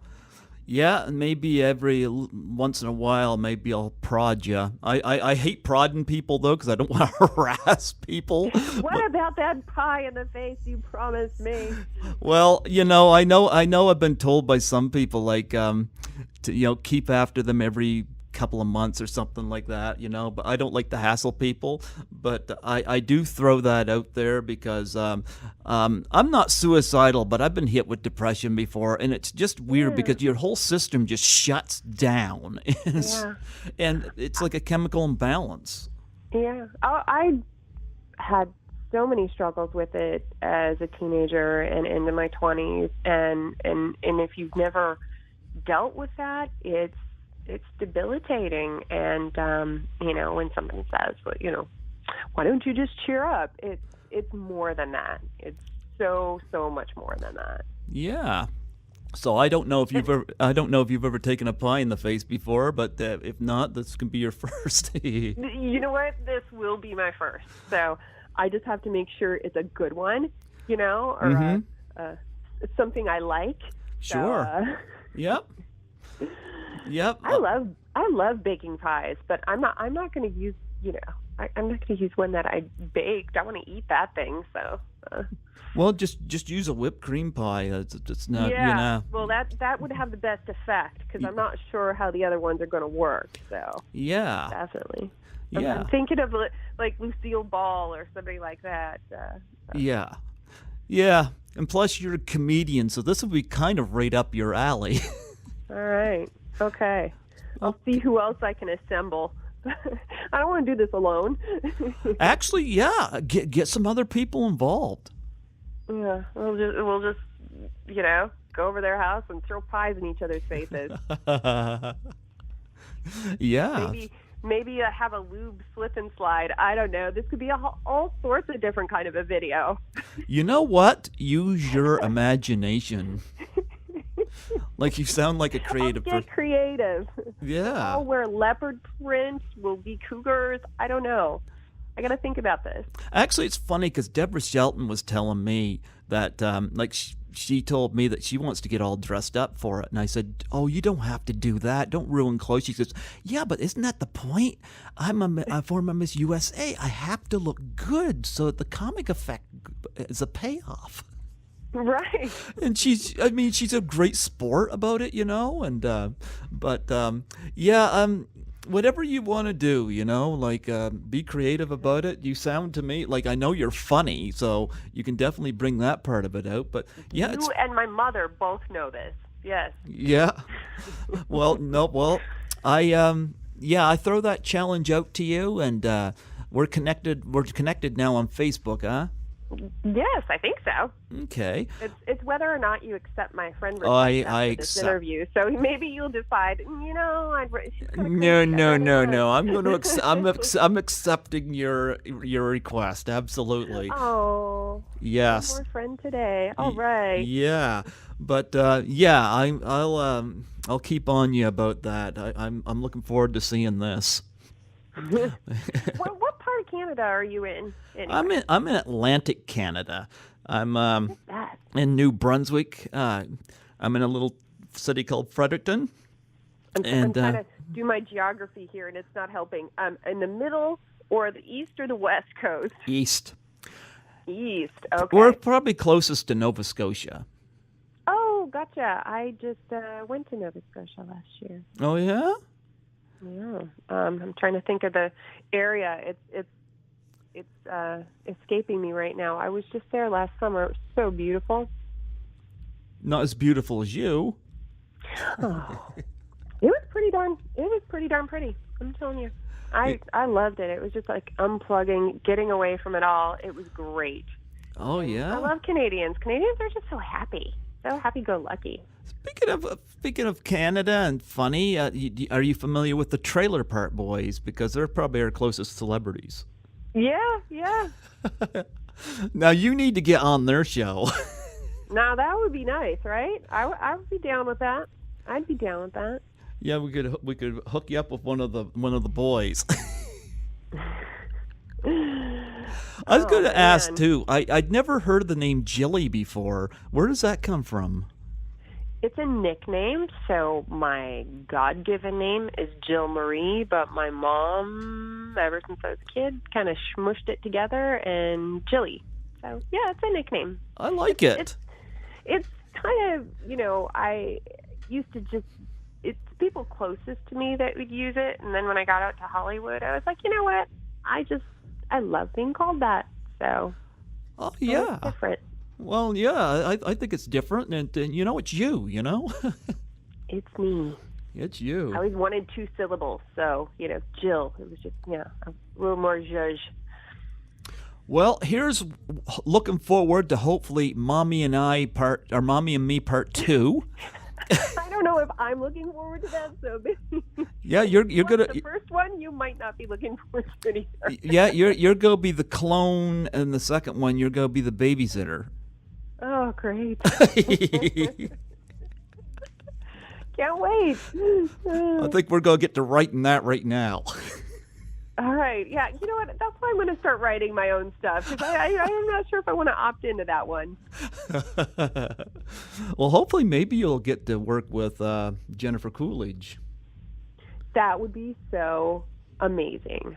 Yeah, maybe every once in a while, maybe I'll prod you. I hate prodding people, though, because I don't want to harass people. What about that pie in the face you promised me? Well, I know I've been told by some people, like, to, keep after them every couple of months or something like that, but I don't like to hassle people. But I do throw that out there because I'm not suicidal, but I've been hit with depression before, and it's just weird because your whole system just shuts down, and it's like a chemical imbalance. Yeah, I had so many struggles with it as a teenager and into my 20s, and if you've never dealt with that, it's debilitating. And when someone says, well, why don't you just cheer up? It's more than that. It's so much more than that. Yeah. So I don't know if you've ever taken a pie in the face before, but if not, this can be your first. You know what? This will be my first. So I just have to make sure it's a good one, or something I like. Sure. So, Yep. I love baking pies, but I'm not going to use, I'm not going to use one that I baked. I want to eat that thing. So. Well, just use a whipped cream pie. It's not, Well, that would have the best effect because I'm not sure how the other ones are going to work. So. Yeah. Definitely. Yeah. I'm thinking of like Lucille Ball or somebody like that. Yeah. Yeah. And plus, you're a comedian, so this would be kind of right up your alley. All right. Okay. I'll see who else I can assemble. I don't want to do this alone. Actually, yeah. Get some other people involved. Yeah. We'll just go over their house and throw pies in each other's faces. Yeah. Maybe have a lube slip and slide. I don't know. This could be all sorts of different kind of a video. You know what? Use your imagination. Like you sound like a creative person. Get creative. Yeah. I'll wear leopard print. We'll be cougars. I don't know. I got to think about this. Actually, it's funny because Deborah Shelton was telling me that, she told me that she wants to get all dressed up for it. And I said, oh, you don't have to do that. Don't ruin clothes. She says, yeah, but isn't that the point? I'm a former Miss USA. I have to look good so that the comic effect is a payoff. Right. And she's a great sport about it, and, whatever you want to do, be creative about it. You sound to me like I know you're funny, so you can definitely bring that part of it out. But yeah, you and my mother both know this. Yes. Yeah. Well, no. Well, I throw that challenge out to you, and we're connected. We're connected now on Facebook, huh? Yes, I think so. Okay. It's whether or not you accept my friend request I this accept. interview. So maybe you'll decide. No. I'm accepting your request. Absolutely. Oh. Yes. One more friend today. All right. Yeah, but I'll keep on you about that. I'm looking forward to seeing this. What part of Canada are you in? Anyway? I'm in Atlantic Canada. I'm What's that? in New Brunswick. I'm in a little city called Fredericton. I'm trying to do my geography here, and it's not helping. In the middle, or the east, or the west coast? East. East. Okay. We're probably closest to Nova Scotia. Oh, gotcha. I just went to Nova Scotia last year. Oh yeah. Yeah. I'm trying to think of the area. It's escaping me right now. I was just there last summer. It was so beautiful. Not as beautiful as you. Oh, it was pretty darn pretty. I'm telling you. I loved it. It was just like unplugging, getting away from it all. It was great. Oh yeah. I love Canadians. Canadians are just so happy. So happy-go-lucky. Speaking of Canada and funny, are you familiar with the Trailer Park Boys? Because they're probably our closest celebrities. Yeah. Now you need to get on their show. Now that would be nice, right? I would be down with that. I'd be down with that. Yeah, we could hook you up with one of the boys. I was going to ask too. I'd never heard of the name Jillie before. Where does that come from? It's a nickname. So my God-given name is Jill Marie, but my mom, ever since I was a kid, kind of smushed it together and Jillie. So yeah, it's a nickname. I like it. It's kind of, I used to just, it's people closest to me that would use it. And then when I got out to Hollywood, I was like, you know what? I love being called that. So, oh yeah, it's different. Well, yeah, I think it's different, and it's you. It's me. It's you. I always wanted 2 syllables, so Jill. It was just a little more zhuzh. Well, here's looking forward to hopefully Mommy and Me part 2. I don't know if I'm looking forward to that. So maybe yeah, you're gonna. The first one you might not be looking forward to it either. Yeah, you're gonna be the clone, and the second one you're gonna be the babysitter. Oh, great. Can't wait. I think we're going to get to writing that right now. All right. Yeah, you know what? That's why I'm going to start writing my own stuff, because I'm not sure if I want to opt into that one. Well, hopefully maybe you'll get to work with Jennifer Coolidge. That would be so amazing.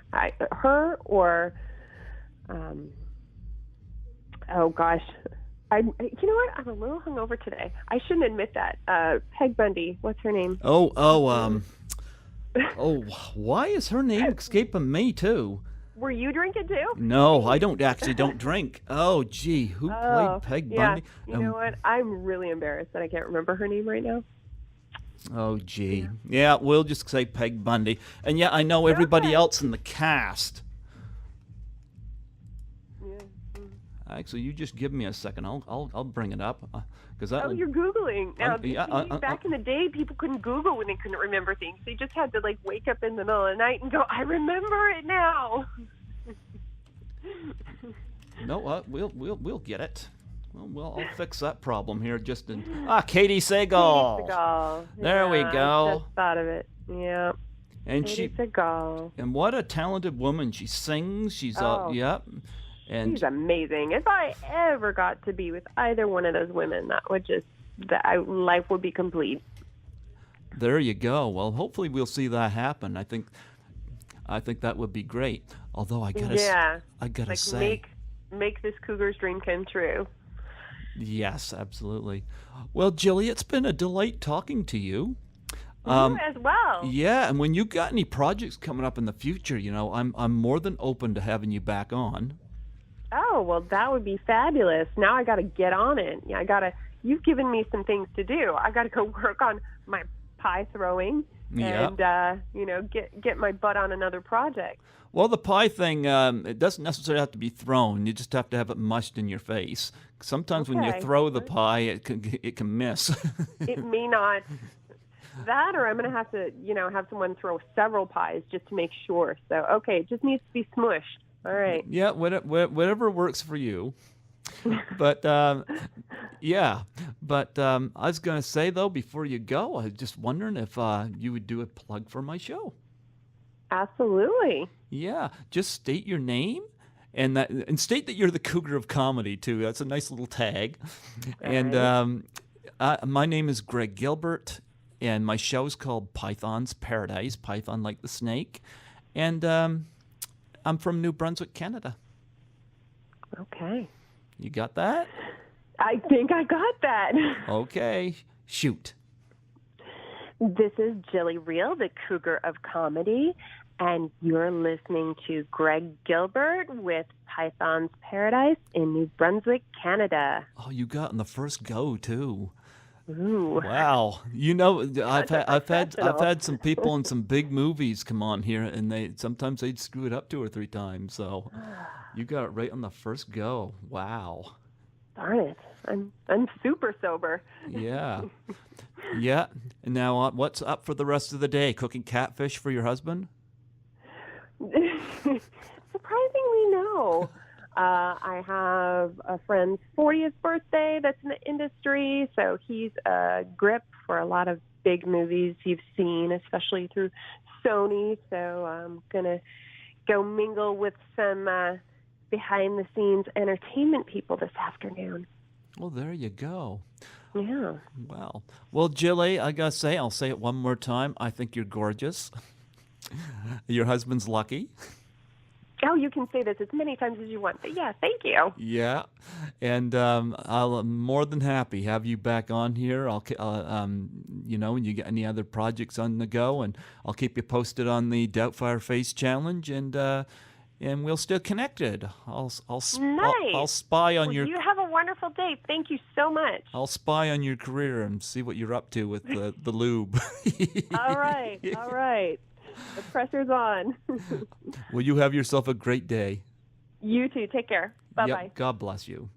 Her or, oh gosh, you know what? I'm a little hungover today. I shouldn't admit that. Peg Bundy. What's her name? Oh, why is her name escaping me too? Were you drinking too? No, I don't drink. Oh, gee, who played Peg Bundy? You know what? I'm really embarrassed that I can't remember her name right now. Oh, gee. Yeah, we'll just say Peg Bundy. And yeah, I know everybody else in the cast. Yeah. Actually, you just give me a second. I'll bring it up. You're Googling. Now, yeah, back in the day, people couldn't Google when they couldn't remember things. They just had to, like, wake up in the middle of the night and go, I remember it now. No, we'll get it. Well, I'll fix that problem here just in... Katie Sagal. Katie Sagal. There we go. I just thought of it. Yeah. And Katie Sagal. And what a talented woman. She sings. She's yep. And she's amazing. If I ever got to be with either one of those women, life would be complete. There you go. Well, hopefully we'll see that happen. I think that would be great. Although I gotta say, make this Cougar's dream come true. Yes, absolutely. Well, Jillie, it's been a delight talking to you. You as well. Yeah, and when you got any projects coming up in the future, I'm more than open to having you back on. Oh, well, that would be fabulous. Now I got to get on it. Yeah, you've given me some things to do. I got to go work on my pie throwing and get my butt on another project. Well, the pie thing, it doesn't necessarily have to be thrown. You just have to have it mushed in your face. Sometimes when you throw the pie, it can miss. It may not. That, or I'm going to have to, have someone throw several pies just to make sure. So, okay, it just needs to be smushed. All right. Yeah, whatever works for you. But, yeah. But I was going to say, though, before you go, I was just wondering if you would do a plug for my show. Absolutely. Yeah, just state your name and state that you're the Cougar of Comedy, too. That's a nice little tag. And my name is Greg Gilbert, and my show is called Python's Paradise, Python like the snake. And I'm from New Brunswick, Canada. Okay. You got that? I think I got that. Okay. Shoot. This is Jillie Reil, the Cougar of Comedy, and you're listening to Greg Gilbert with Python's Paradise in New Brunswick, Canada. Oh, you got in the first go, too. Ooh. Wow. I've had some people in some big movies come on here, and sometimes they'd screw it up 2 or 3 times. So you got it right on the first go. Wow. Darn it. I'm super sober. Yeah. Yeah. And now what's up for the rest of the day? Cooking catfish for your husband? Surprisingly, no. I have a friend's 40th birthday that's in the industry, so he's a grip for a lot of big movies you've seen, especially through Sony. So I'm going to go mingle with some behind-the-scenes entertainment people this afternoon. Well, there you go. Yeah. Wow. Well, Jillie, I got to say, I'll say it one more time. I think you're gorgeous. Your husband's lucky. Oh, you can say this as many times as you want. But yeah, thank you. Yeah, and I'm more than happy to have you back on here. When you get any other projects on the go, and I'll keep you posted on the Doubtfire Face Challenge, and we'll stay connected. I'll spy on your. You have a wonderful day. Thank you so much. I'll spy on your career and see what you're up to with the lube. All right. The pressure's on. Well, you have yourself a great day. You too. Take care. Bye-bye. Yep, God bless you.